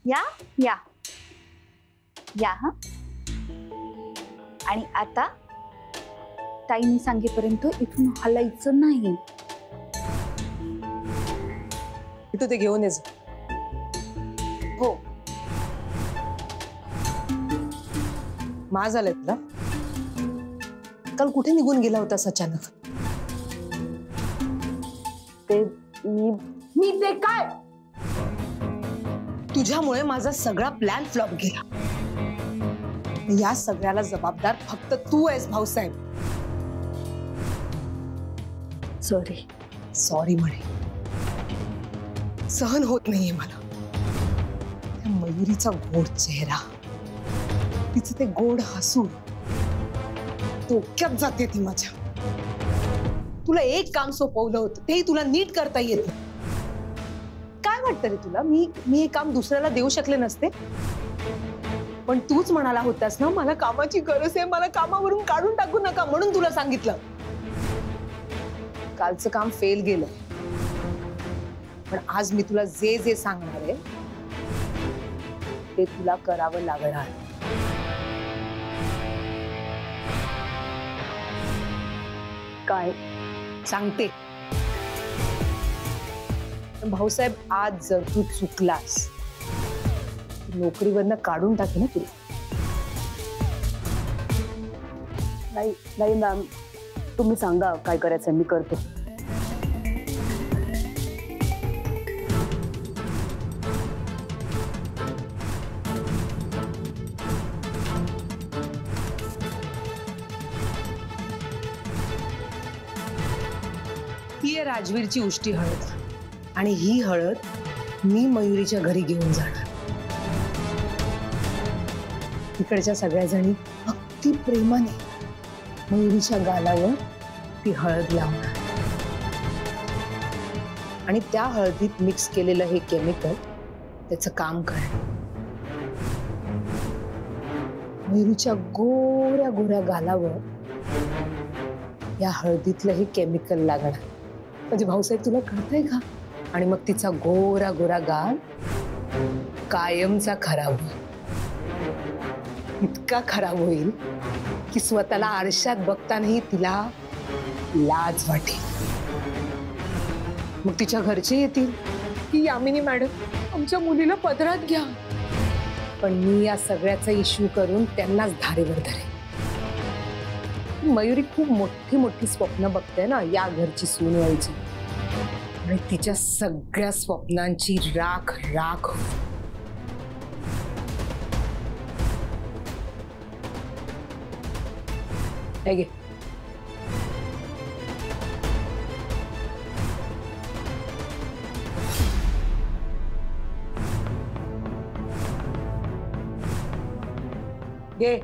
या या या हा. आणि आता ताईने सांगेपर्यंत इथून हलायचं नाही. तू ते घेऊन ये. हो. माज आलेत ना. काल कुठे निघून गेला होतास अचानक? ते मी ते काय? तुझ्यामुळे माझा सगळा प्लॅन फ्लॉप गेला. या सगळ्याला जबाबदार फक्त तू आहेस भाऊसाहेब. सॉरी. सॉरी म्हणे. सहन होत नाहीये मला. त्या मयुरीचा गोड चेहरा, तिचं ते गोड हसू डोक्यात जाते ती माझ्या. तुला एक काम सोपवलं होतं, तेही तुला नीट करता येत नाही. काय वाटतं रे तुला? मी हे काम दुसऱ्याला देऊ शकले नसते? पण तूच म्हणाला होतास ना, मला कामाची गरज आहे, मला कामावरून काढून टाकू नका, म्हणून तुला सांगितलं. कालचं काम फेल गेलं, पण आज मी तुला जे जे सांगणार आहे ते तुला करावं लागणार. काय सांगते. भाऊसाहेब, आज जर तू चुकलास, नोकरीवरनं काढून टाके ना तुला. नाही मॅम, तुम्ही सांगा काय करायचं, मी करतो. ही आहे राजवीरची उष्टी हळद, आणि ही हळद मी मयुरीच्या घरी घेऊन जाणार. तिकडच्या सगळ्या जणी अगदी प्रेमाने मयुरीच्या गालावर ती हळद लावणार, आणि त्या हळदीत मिक्स केलेलं हे केमिकल त्याचं काम करणार. मयुरीच्या गोऱ्या गोऱ्या गालावर या हळदीतलं हे केमिकल लागणार. म्हणजे भाऊसाहेब, तुला कळतंय का? आणि मग तिचा गोरा गोरा गाल कायमचा खराब होईल. इतका खराब होईल की स्वतःला आरशात बघतानाही तिला लाज वाटेल. मग तिच्या घरचे येतील की यामिनी मॅडम, आमच्या मुलीला पदरात घ्या. पण मी या सगळ्याचा इश्यू करून त्यांनाच धारेवर धरेन. मयुरी खूप मोठी मोठी स्वप्न बघते ना या घरची सून व्हायची, आणि तिच्या सगळ्या स्वप्नांची राख राख. हे घे. घे,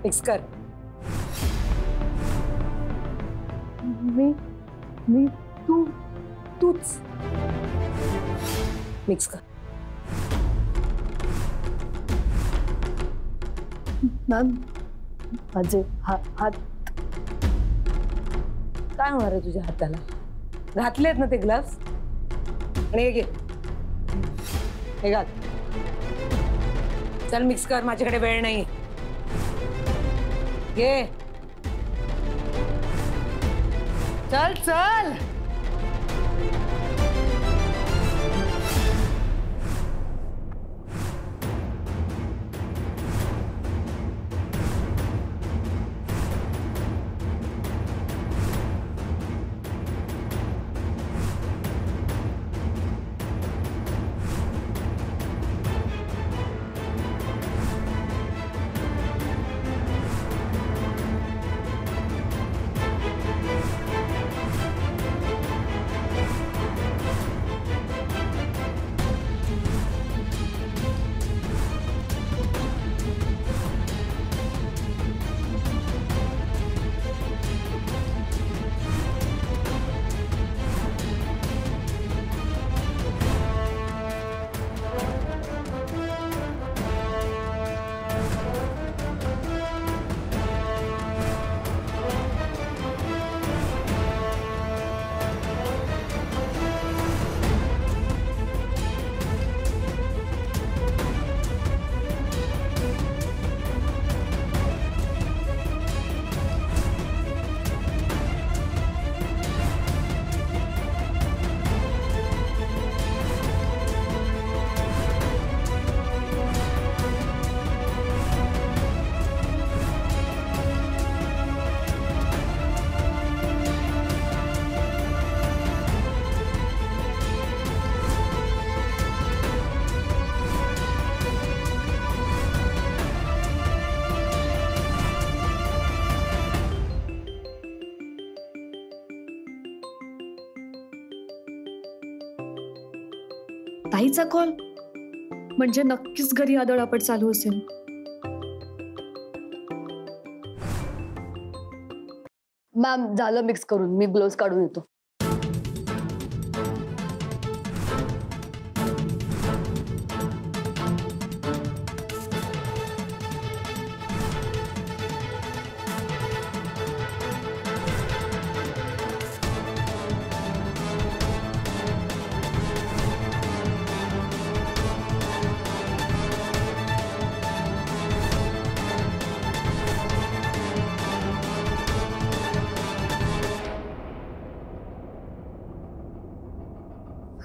मिक्स कर. मी तूच मिक्स कर. मॅम, माझे हात काय होणार आहे तुझ्या हाताला? घातलेत ना ते ग्लव्स? आणि हे घे, हे घाल. चल मिक्स कर, माझ्याकडे वेळ नाही. घे, चल चल. ताईचा कॉल म्हणजे नक्कीच घरी आदळआपट चालू असेल. मॅम झालं मिक्स करून, मी ग्लोव्स काढून येतो.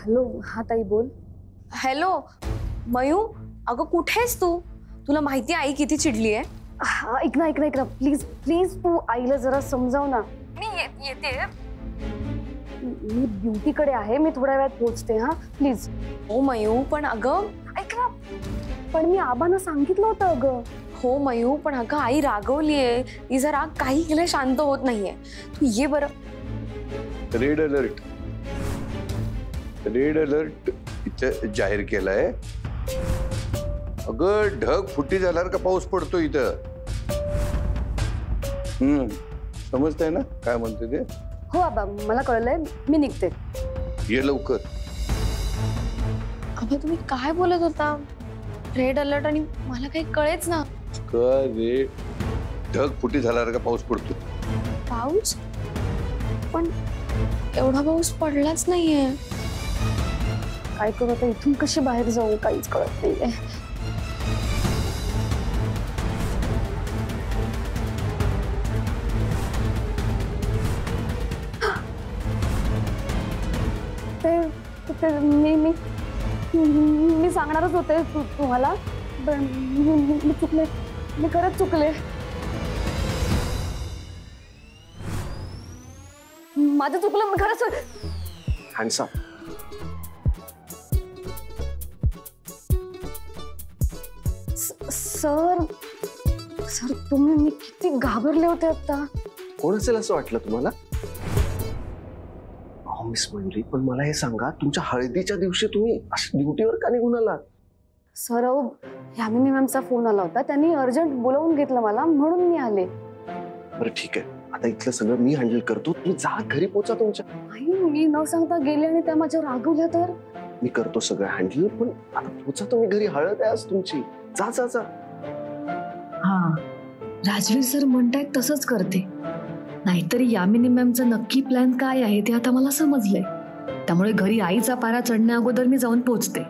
हॅलो, हा ताई बोल. हॅलो मयू, अगं कुठेस तू? तुला माहिती आई किती चिडली आहे. हा ऐक ना प्लीज प्लीज तू आईला जरा समजाव ना. मी येते. मी ब्युटीकडे आहे, मी थोड्या वेळात पोहोचते. हा प्लीज. हो मयू, पण अगं ऐक ना, पण मी आबांना सांगितलं होतं अगं. हो मयू, पण अगं आई रागवलीये. ती जरा काही केलं शांत होत नाहीये. तू ये बरं. रेड अलर्ट इथं जाहीर केलाय. अगं ढग फुटी झाल्यावर का पाऊस पडतो इथं. समजतंय ना काय म्हणते ते? हो आबा, मला कळलंय, मी निघते. ये लवकर. अगं तुम्ही काय बोलत होता? रेड अलर्ट आणि मला काही कळेच ना. का रे, ढग फुटी झाल्यावर का पाऊस पडतो. पाऊस? पण एवढा पाऊस पडलाच नाहीये. काय करू आता, इथून कशी बाहेर जाऊ काहीच कळत नाहीये. मी सांगणारच होते तुम्हाला, पण मी चुकले. मी खरंच चुकले. माझं चुकलं, मी खरंच. हँडसम. सर सर तुम्ही, मी किती घाबरले होते आता. कोण असेल असं वाटलं तुम्हाला? मिस मयुरी, पण मला हे सांगा, तुमच्या हळदीच्या दिवशी तुम्ही ड्युटीवर का निघून आलात? सर यामिनी मॅमचा फोन आला होता, त्यांनी अर्जंट बोलावून घेतलं मला, म्हणून मी आले. बरं ठीक आहे, आता इथलं सगळं मी हँडल करतो. तुम्ही जा, घरी पोचा तुमच्या. मी न सांगता गेले आणि त्या माझ्यावर रागवल्या तर? मी करतो सगळं हँडल, पण आता पोचा तुम्ही घरी. हळद आहे आज तुमची. जा जा जा. हा, राजवीर सर म्हणतायत तसंच करते. नाहीतरी यामिनी मॅमचा नक्की प्लॅन काय आहे ते आता मला समजलंय. त्यामुळे घरी आईचा पारा चढण्या अगोदर मी जाऊन पोहोचते.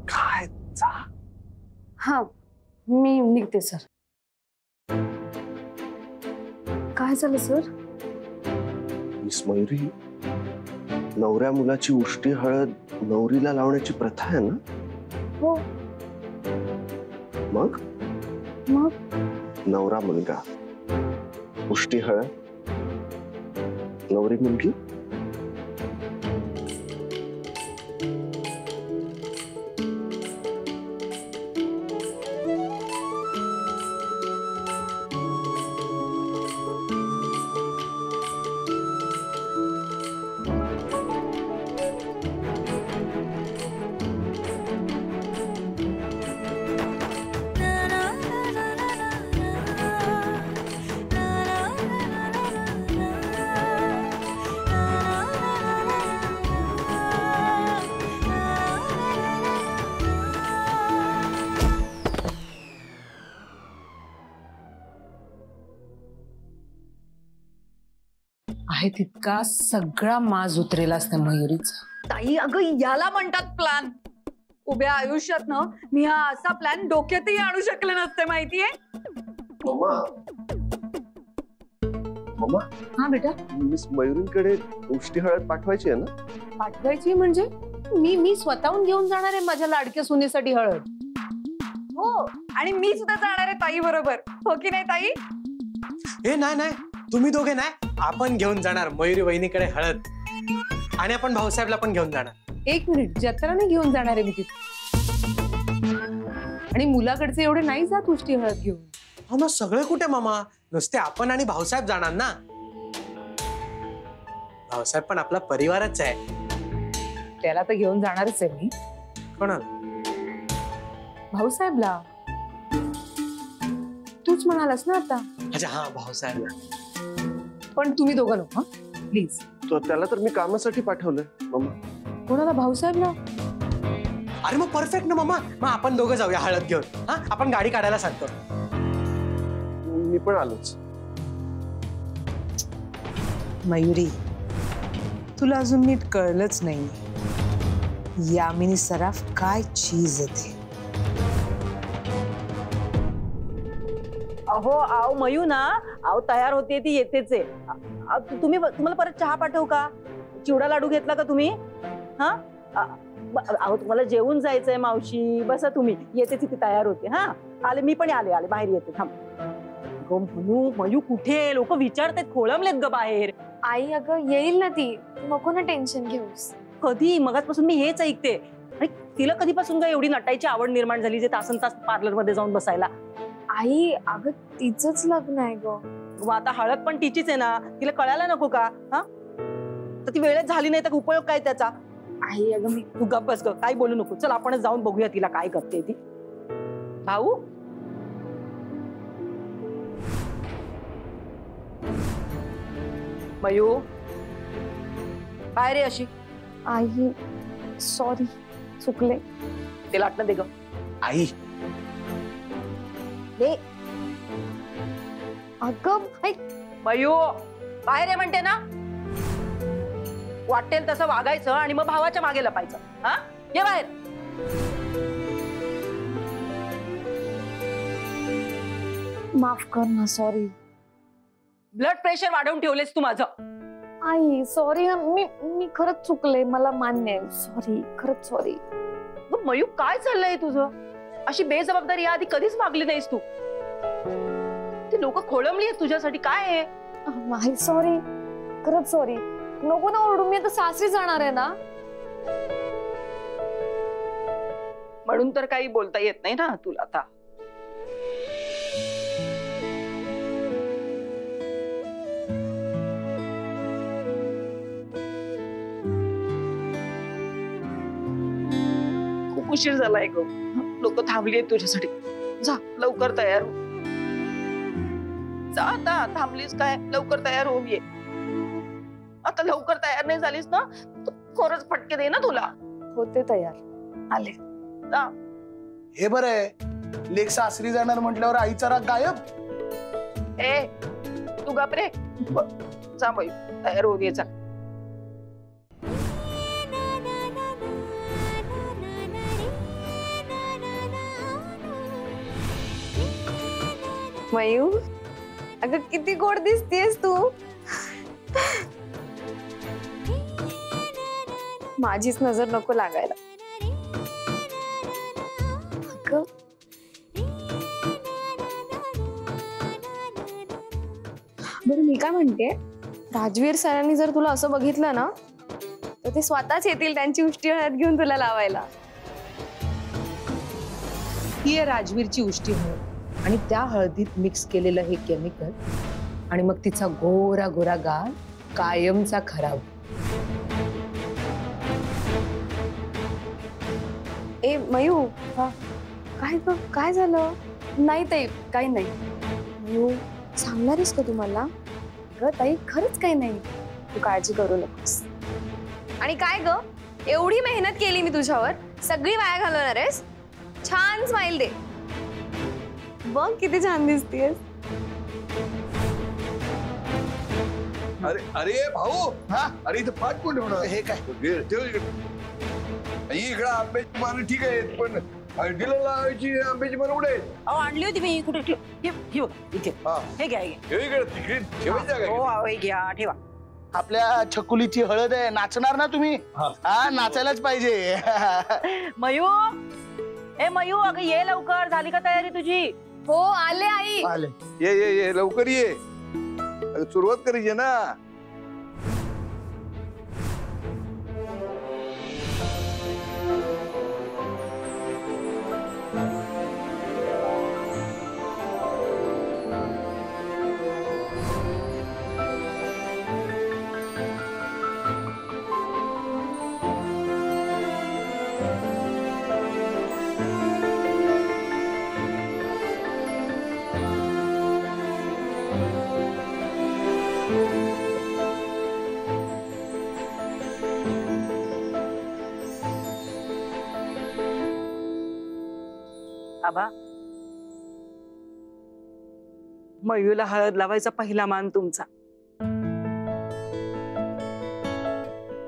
काय? जा. हा, मी निघते सर. काय झालं सर? मिस मयुरी, नवऱ्या मुलाची उष्टी हळद नवरीला लावण्याची प्रथा आहे ना? हो. मग नवरा मुलगा, उष्टी हळद, नवरी मुलगी. आहे तितका सगळा माज उतरेल असते मयुरीचा. ताई, अगं याला म्हणतात प्लॅन. उभ्या आयुष्यात ना मी हा असा प्लॅन डोक्यातही आणू शकले नसते, माहितीये. मम्मा, हा बेटा. मिस मयुरींकडे उष्टी हळद पाठवायची आहे ना? पाठवायची म्हणजे मी स्वतःहून घेऊन जाणार आहे माझ्या लाडक्या सुनेसाठी हळद. हो, आणि मी सुद्धा जाणार आहे ताई बरोबर. हो की नाही ताई? हे नाही, तुम्ही दोघे नाही, आपण घेऊन जाणार मयुरी वहिनीकडे हळद. आणि आपण भाऊसाहेबला पण घेऊन जाणार. 1 मिनिट, जत्राने घेऊन जाणार आहे मी तिथे. आणि मुलाकडचे एवढे नाही जात उष्टी हळद घेऊन. हो, मग सगळे कुठे मामा? नुसते आपण आणि भाऊसाहेब जाणार ना. भाऊसाहेब पण आपला परिवारच आहे. त्याला तर घेऊन जाणारच आहे मी. कोणाला? भाऊसाहेबला तूच म्हणालास ना आता. अच्छा हा भाऊसाहेबला. पण तुम्ही दोघं नको प्लीज. त्याला तर मी कामासाठी पाठवलंय मम्मा. कोणाला? भाऊसाहेबला? अरे मग परफेक्ट ना मम्मा. मग आपण दोघं जाऊया हळद घेऊन. हा आपण गाडी काढायला सांगतो. मी पण आलोच. मयुरी, तुला अजून नीट कळलंच नाही यामिनी सराफ काय चीज आहे. अहो आव मयू ना, आव तयार होते ती येतेच आहे. तुम्हाला परत चहा पाठवू का? चिवडा लाडू घेतला का तुम्ही? हा अहो तुम्हाला जेवून जायचंय मावशी. बसा तुम्ही, येते ती तयार होते. हा आले, मी पण आले बाहेर येते. थांब. म्हणू मयू कुठे? लोक विचारतात, खोळंबलेत ग बाहेर. आई अगं येईल ना ती, तू नको ना टेन्शन घेऊस. कधी? मगाचपासून मी हेच ऐकते. आणि तिला कधीपासून का एवढी नटायची आवड निर्माण झाली जे तासन तास पार्लर मध्ये जाऊन बसायला? आई अगं तिचंच लग्न आहे ग. मग आता हळद पण तिचीच आहे ना, तिला कळायला नको का? हा तर ती वेळेत झाली नाही तर उपयोग काय त्याचा? आई अगं मी तू गप्प बस ग, काही बोलू नको. चल आपणच जाऊन बघूया तिला काय करते ती. भाऊ मयू बाहेर ये अशी. आई सॉरी, चुकले. ते लाटणं दे ग. आई दे. अगं मयू बाहेर ये म्हणते ना. वाटेल तसं वागायचं आणि मग भावाच्या मागे लपायचं. हा ये बाहेर. माफ कर ना, सॉरी. ब्लड प्रेशर वाढवून ठेवलेस तू माझं. आई सॉरी, मी खरंच चुकले, मला मान्य आहे. सॉरी, खरंच सॉरी. मयू काय चाललंय तुझं? अशी बेजबाबदारी आधी कधीच वागली नाहीस तू. ती लोक खोळंबली आहेत तुझ्यासाठी. काय आहे? आई सॉरी, खरंच सॉरी. नको ना ओरडू, मी आता सासरी जाणार आहे ना. म्हणून तर काही बोलता येत नाही ना तुला आता. खूप उशीर झालाय ग. लोक थांबली आहेत तुझ्यासाठी. जा लवकर तयार हो. जा आता, थांबलीस काय? लवकर तयार होऊन ये. आता लवकर तयार नाही झालीस ना तर खरंच फटके दे ना तुला. होते तयार. आले. जा. हे बरं आहे, लेक सासरी जाणार म्हटल्यावर आईचा राग गायब. ए तू घाबरे. जा बाई, तयार होऊन ये. जा. मयू अगं किती गोड दिसतेस तू. माझीच नजर नको लागायला. अगं बरं मी काय म्हणते, राजवीर सरांनी जर तुला असं बघितलं ना तर ते स्वतःच येतील त्यांची उष्टी हळद घेऊन तुला लावायला. ही आहे राजवीरची उष्टी हळद आणि त्या हळदीत मिक्स केलेलं हे केमिकल आणि मग तिचा गोरा गोरा गाल कायमचा खराब. ए मयू, काय झालं? नाही ताई, काही नाही. मयू सांगणारीस का तुम्हाला? ग ताई खरंच काही नाही, तू काळजी करू नकोस. आणि काय ग, एवढी मेहनत केली मी तुझ्यावर, सगळी वाया घालवणार आहेस? छान स्माइल दे. बघ किती छान दिसतेस. अरे अरे भाऊ. हा अरे इथं पाठ कोण ठेवणार? हे काय? इकडं आंब्याची मानं ठीक आहेत पण हळदीला लावायची आंब्याची मानं कुठे आहेत? अहो आणली होती मी. कुठे ठेव इथे. हा. हे घ्या. इकडे तिकडे ठेवायची जागा हो आहे. हे घ्या, ठेवा. आपल्या छकुलीची हळद आहे, नाचणार ना तुम्ही? हा नाचायलाच पाहिजे. मयू, ए मयू अगं ये लवकर. झाली का तयारी तुझी? हो आले आई. आले. ये लवकर ये. अगं, सुरुवात करायची ना. आबा, मयूला हळद लावायचा पहिला मान तुमचा.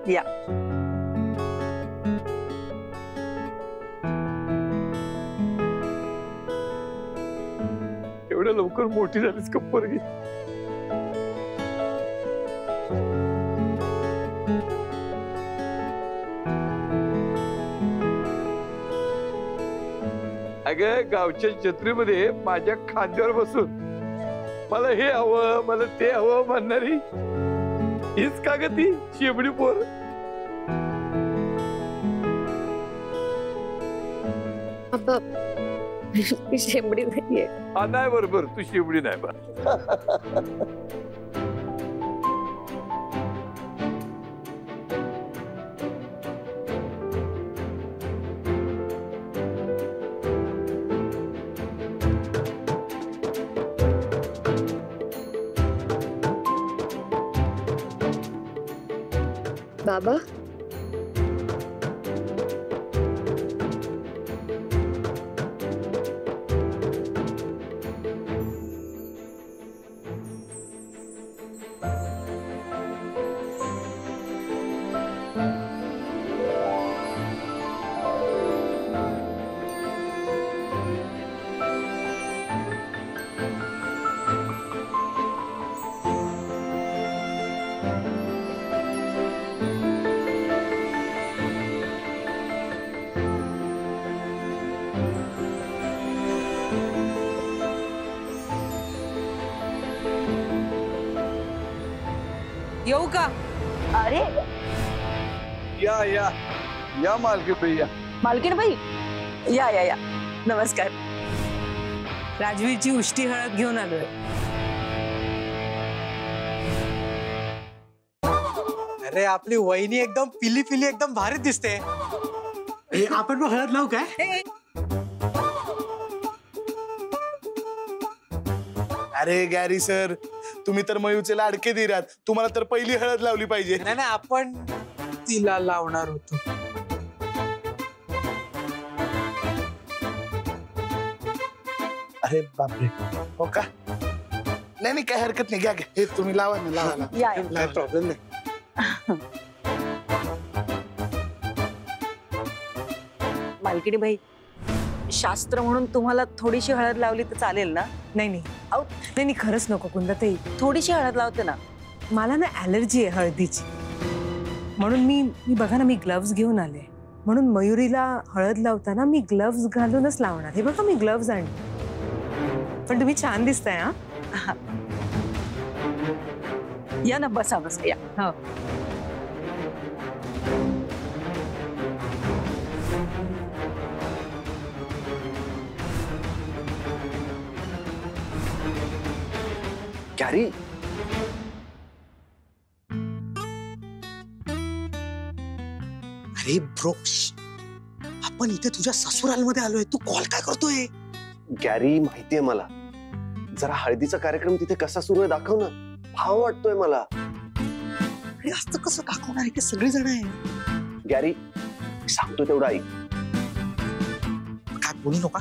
या. एवढ्या लवकर मोठी झालीस का पोरगी? अगं गावच्या जत्रेमध्ये माझ्या खांद्यावर बसून मला हे हवं मला ते हवं म्हणणारी हीच का ग ती शेबडी पोर? शेंबडी नाहीये. हा नाही बरोबर, तू शेबडी नाही बा. बाबा, येऊ का? अरे या या या मालकी भैया. मालकीण बाई, या या या. नमस्कार. राजवीरची उष्टी हळद घेऊन आलोय. अरे आपली वहिनी एकदम पिली पिली एकदम भारी दिसते. आपण मग हळद लावू काय? अरे गॅरी सर, तुम्ही तर मयूचे लाडके धीरात, तुम्हाला तर पहिली हळद लावली पाहिजे. नाही नाही, आपण तिला लावणार होतो. अरे बापरे, हो का? नाही नाही, काय हरकत नाही, घ्या घ्या. हे तुम्ही लावा ना, लावा ना. या. काय प्रॉब्लेम नाही. मालकीणी बाई, शास्त्र म्हणून तुम्हाला थोडीशी हळद लावली तर चालेल ना? नाही नाही अहो, नाही नाही, खरंच नको कुंदाताई. थोडीशी हळद लावते ना. मला ना ॲलर्जी आहे हळदीची, म्हणून मी बघा ना, मी ग्लव्स घेऊन आले. म्हणून मयुरीला हळद लावताना मी ग्लव्स घालूनच लावणार. हे बघा, मी ग्लव्स आणले. पण तुम्ही छान दिसताय. हा, या ना, बसा बसा या. हो. गॅरी, अरे ब्रो, आपण इथे तुझ्या ससुरालमध्ये आलोय, तू कॉल काय करतोय? गॅरी माहितीये मला. जरा हळदीचा कार्यक्रम तिथे कसा सुरू आहे दाखव ना, भाव वाटतोय मला. अरे असं कसं दाखवणार आहे? सगळे जण आहे. गॅरी, मी सांगतो तेवढं ऐक. काय बोलू नका.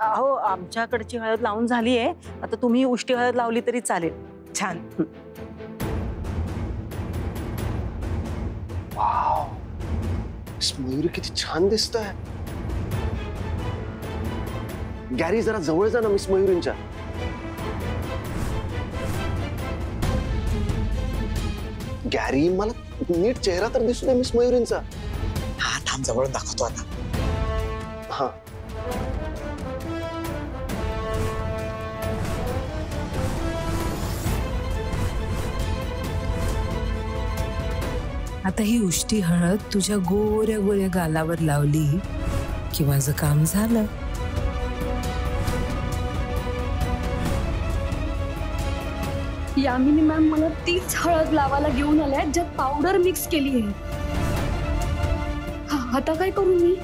अहो, आमच्याकडची हळद लावून झाली आहे. आता तुम्ही उष्टी हळद लावली तरी चालेल. छान. वाव, मिस मयुरी किती छान दिसतंय. गॅरी, जरा जवळ जा ना मिस मयुरींच्या. गॅरी, मला नीट चेहरा तर दिसू दे मिस मयुरींचा. हा थांब, जवळ दाखवतो आता. हा, आता ही उष्टी हळद तुझ्या गोऱ्या गोऱ्या गालावर लावली की माझं काम झालं. यामिनी मॅम मला तीच हळद लावायला घेऊन आल्या ज्यात पावडर मिक्स केली आहे. आता काय करू मी?